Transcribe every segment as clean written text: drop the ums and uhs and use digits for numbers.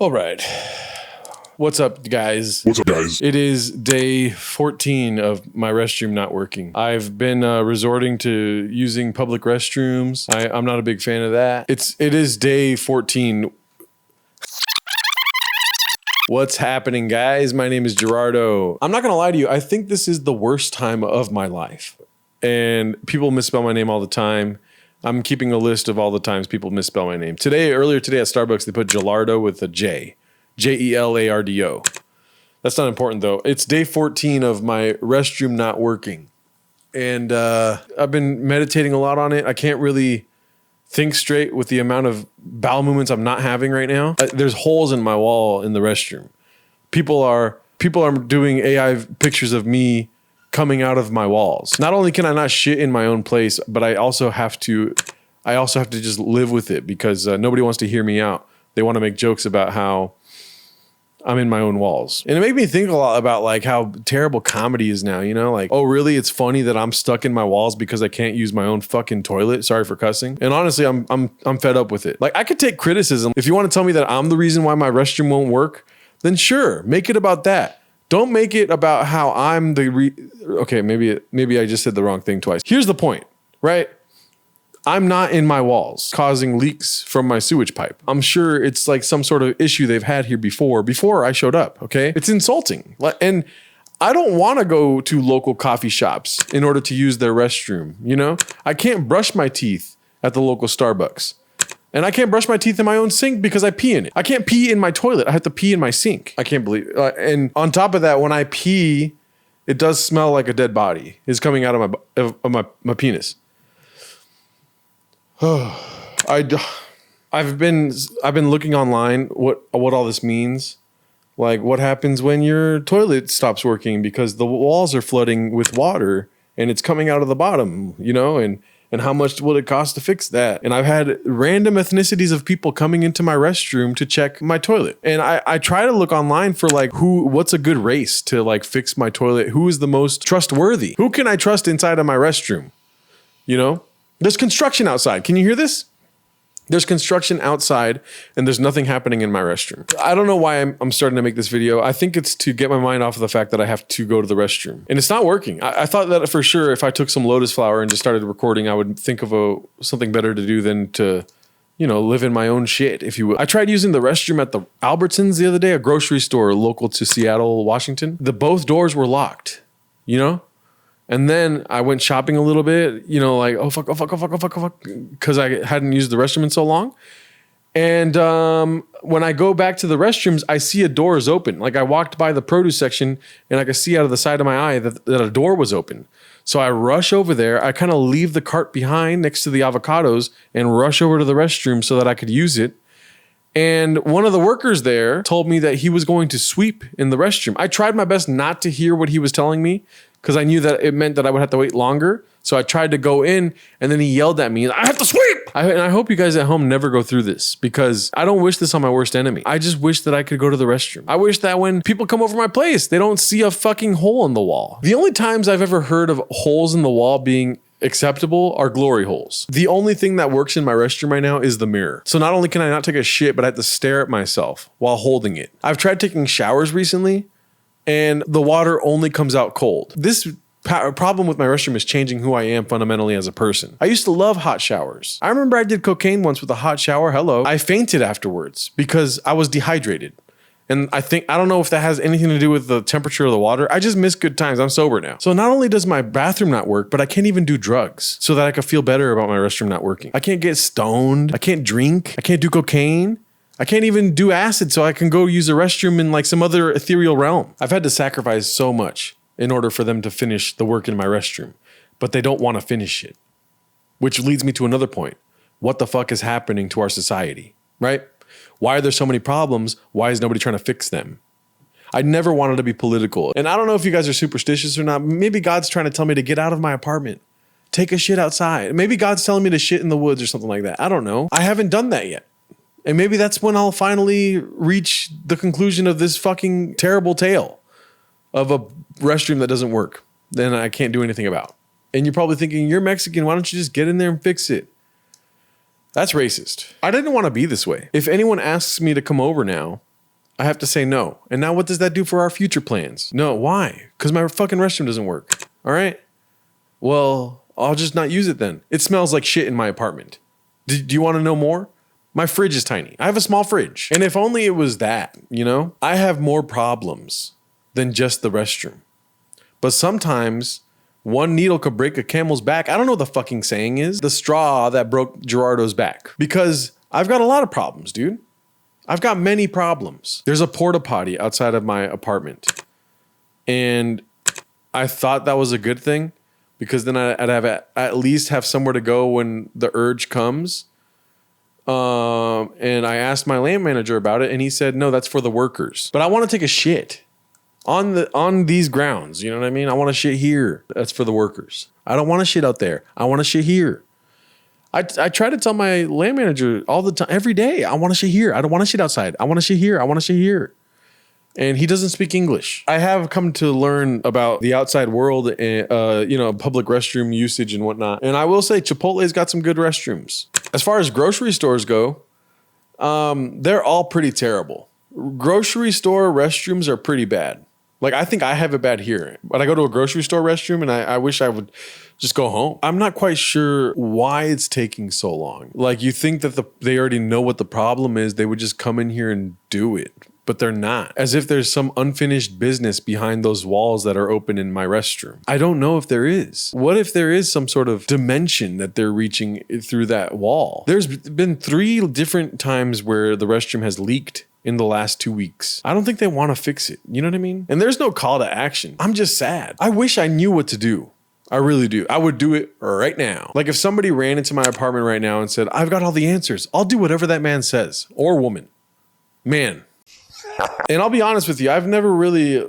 All right. What's up, guys? It is day 14 of my restroom not working. I've been resorting to using public restrooms. I'm not a big fan of that. It is day 14. What's happening, guys? My name is Gerardo. I'm not going to lie to you. I think this is the worst time of my life. And people misspell my name all the time. I'm keeping a list of all the times people misspell my name. Earlier today at Starbucks, they put Gerardo with a J. Jelardo. That's not important, though. It's day 14 of my restroom not working. And I've been meditating a lot on it. I can't really think straight with the amount of bowel movements I'm not having right now. There's holes in my wall in the restroom. People are doing AI pictures of me coming out of my walls. Not only can I not shit in my own place, but I also have to just live with it because nobody wants to hear me out. They want to make jokes about how I'm in my own walls. And it made me think a lot about like how terrible comedy is now, you know? Like, oh really? It's funny that I'm stuck in my walls because I can't use my own fucking toilet. Sorry for cussing. And honestly, I'm fed up with it. Like I could take criticism. If you want to tell me that I'm the reason why my restroom won't work, then sure, make it about that. Don't make it about how I'm okay, maybe I just said the wrong thing twice. Here's the point, right? I'm not in my walls causing leaks from my sewage pipe. I'm sure it's like some sort of issue they've had here before I showed up, okay? It's insulting. And I don't want to go to local coffee shops in order to use their restroom, you know? I can't brush my teeth at the local Starbucks. And I can't brush my teeth in my own sink because I pee in it. I can't pee in my toilet. I have to pee in my sink. I can't believe it. And on top of that, when I pee, it does smell like a dead body is coming out of my penis. I've been looking online what all this means. Like what happens when your toilet stops working because the walls are flooding with water and it's coming out of the bottom, you know, and how much will it cost to fix that? And I've had random ethnicities of people coming into my restroom to check my toilet. And I try to look online for like what's a good race to like fix my toilet? Who is the most trustworthy? Who can I trust inside of my restroom? You know, there's construction outside. Can you hear this? There's construction outside and there's nothing happening in my restroom. I don't know why I'm starting to make this video. I think it's to get my mind off of the fact that I have to go to the restroom. And it's not working. I thought that for sure if I took some lotus flower and just started recording, I would think of something better to do than to, you know, live in my own shit, if you will. I tried using the restroom at the Albertsons the other day, a grocery store local to Seattle, Washington. Both doors were locked, you know? And then I went shopping a little bit, you know, like, oh, fuck, because I hadn't used the restroom in so long. And when I go back to the restrooms, I see a door is open. Like I walked by the produce section and I could see out of the side of my eye that a door was open. So I rush over there. I kind of leave the cart behind next to the avocados and rush over to the restroom so that I could use it. And one of the workers there told me that he was going to sweep in the restroom. I tried my best not to hear what he was telling me because I knew that it meant that I would have to wait longer. So I tried to go in and then he yelled at me, I have to sweep! And I hope you guys at home never go through this because I don't wish this on my worst enemy. I just wish that I could go to the restroom. I wish that when people come over my place, they don't see a fucking hole in the wall. The only times I've ever heard of holes in the wall being acceptable are glory holes. The only thing that works in my restroom right now is the mirror. So not only can I not take a shit, but I have to stare at myself while holding it. I've tried taking showers recently and the water only comes out cold. This problem with my restroom is changing who I am fundamentally as a person. I used to love hot showers. I remember I did cocaine once with a hot shower. Hello. I fainted afterwards because I was dehydrated. And I don't know if that has anything to do with the temperature of the water. I just miss good times. I'm sober now. So not only does my bathroom not work, but I can't even do drugs so that I can feel better about my restroom not working. I can't get stoned. I can't drink. I can't do cocaine. I can't even do acid so I can go use a restroom in like some other ethereal realm. I've had to sacrifice so much in order for them to finish the work in my restroom, but they don't want to finish it. Which leads me to another point. What the fuck is happening to our society, right? Why are there so many problems? Why is nobody trying to fix them? I never wanted to be political. And I don't know if you guys are superstitious or not. Maybe God's trying to tell me to get out of my apartment. Take a shit outside. Maybe God's telling me to shit in the woods or something like that. I don't know. I haven't done that yet. And maybe that's when I'll finally reach the conclusion of this fucking terrible tale of a restroom that doesn't work. Then I can't do anything about. And you're probably thinking, you're Mexican. Why don't you just get in there and fix it? That's racist. I didn't want to be this way. If anyone asks me to come over now I have to say no. And now what does that do for our future plans? No, why? Because my fucking restroom doesn't work. All right? Well, I'll just not use it then. It smells like shit in my apartment. Do you want to know more? My fridge is tiny. I have a small fridge. And if only it was that, you know? I have more problems than just the restroom. But sometimes one needle could break a camel's back. I don't know what the fucking saying is. The straw that broke Gerardo's back. Because I've got a lot of problems, dude. I've got many problems. There's a porta potty outside of my apartment. And I thought that was a good thing because then I'd have at least have somewhere to go when the urge comes. And I asked my land manager about it and he said, no, that's for the workers. But I want to take a shit on these grounds. You know what I mean? I want to shit here. That's for the workers. I don't want to shit out there. I want to shit here. I try to tell my land manager all the time, every day, I want to shit here. I don't want to shit outside. I want to shit here. I want to shit here. And he doesn't speak English. I have come to learn about the outside world and, public restroom usage and whatnot. And I will say Chipotle's got some good restrooms. As far as grocery stores go, they're all pretty terrible. Grocery store restrooms are pretty bad. Like, I think I have it bad here. But I go to a grocery store restroom and I wish I would just go home. I'm not quite sure why it's taking so long. Like, you think that they already know what the problem is. They would just come in here and do it. But they're not. As if there's some unfinished business behind those walls that are open in my restroom. I don't know if there is. What if there is some sort of dimension that they're reaching through that wall? There's been 3 different times where the restroom has leaked in the last 2 weeks. I don't think they want to fix it. You know what I mean? And there's no call to action. I'm just sad. I wish I knew what to do. I really do. I would do it right now. Like if somebody ran into my apartment right now and said, I've got all the answers. I'll do whatever that man says or woman. Man. And I'll be honest with you. I've never really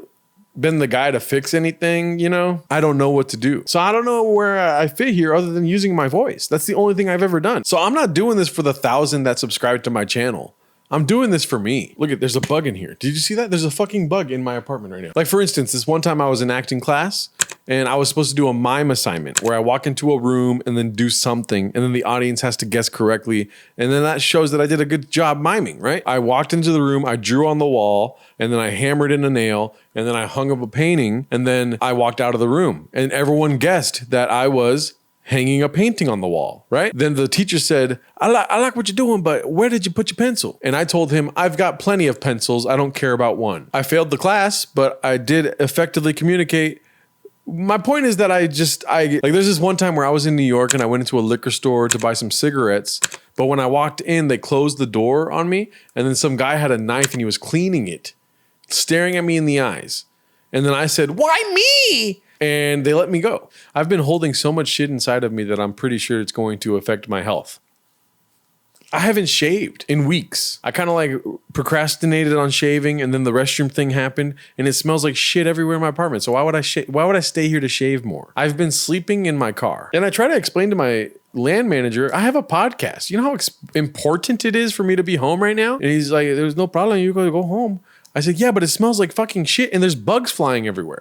been the guy to fix anything, you know? I don't know what to do. So I don't know where I fit here other than using my voice. That's the only thing I've ever done. So I'm not doing this for the 1,000 that subscribe to my channel. I'm doing this for me. Look there's a bug in here. Did you see that? There's a fucking bug in my apartment right now. Like for instance, this one time I was in acting class and I was supposed to do a mime assignment where I walk into a room and then do something and then the audience has to guess correctly. And then that shows that I did a good job miming, right? I walked into the room, I drew on the wall and then I hammered in a nail and then I hung up a painting and then I walked out of the room and everyone guessed that I was hanging a painting on the wall, right? Then the teacher said, I like what you're doing, but where did you put your pencil? And I told him, I've got plenty of pencils. I don't care about one. I failed the class, but I did effectively communicate. My point is that like there's this one time where I was in New York and I went into a liquor store to buy some cigarettes. But when I walked in, they closed the door on me. And then some guy had a knife and he was cleaning it, staring at me in the eyes. And then I said, why me? And they let me go. I've been holding so much shit inside of me that I'm pretty sure it's going to affect my health. I haven't shaved in weeks. I kind of like procrastinated on shaving and then the restroom thing happened and it smells like shit everywhere in my apartment. So why would I stay here to shave more? I've been sleeping in my car. And I try to explain to my land manager, I have a podcast. You know how important it is for me to be home right now? And he's like, there's no problem. You gotta go home. I said, yeah, but it smells like fucking shit and there's bugs flying everywhere.